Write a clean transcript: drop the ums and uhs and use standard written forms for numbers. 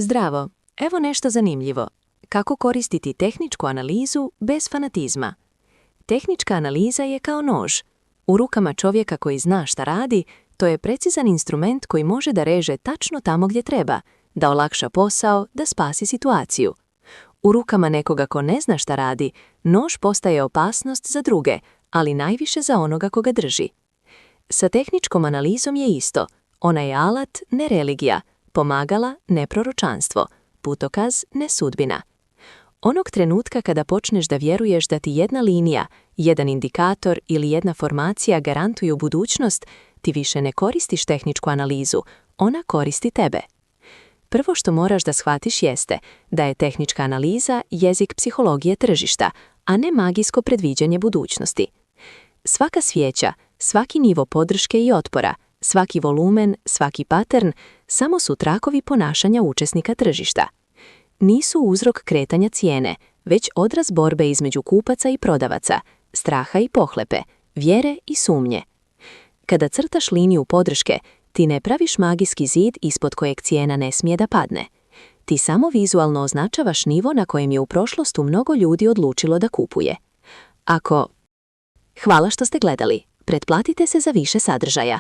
Zdravo, evo nešto zanimljivo. Kako koristiti tehničku analizu bez fanatizma? Tehnička analiza je kao nož. U rukama čovjeka koji zna šta radi, to je precizan instrument koji može da reže tačno tamo gdje treba, da olakša posao, da spasi situaciju. U rukama nekoga ko ne zna šta radi, nož postaje opasnost za druge, ali najviše za onoga koga drži. Sa tehničkom analizom je isto. Ona je alat, ne religija, pomagala, ne proročanstvo, putokaz, ne sudbina. Onog trenutka kada počneš da vjeruješ da ti jedna linija, jedan indikator ili jedna formacija garantuju budućnost, ti više ne koristiš tehničku analizu, ona koristi tebe. Prvo što moraš da shvatiš jeste da je tehnička analiza jezik psihologije tržišta, a ne magijsko predviđanje budućnosti. Svaka svijeća, svaki nivo podrške i otpora, svaki volumen, svaki pattern, samo su trakovi ponašanja učesnika tržišta. Nisu uzrok kretanja cijene, već odraz borbe između kupaca i prodavaca, straha i pohlepe, vjere i sumnje. Kada crtaš liniju podrške, ti ne praviš magijski zid ispod kojeg cijena ne smije da padne. Ti samo vizualno označavaš nivo na kojem je u prošlosti mnogo ljudi odlučilo da kupuje. Hvala što ste gledali. Pretplatite se za više sadržaja.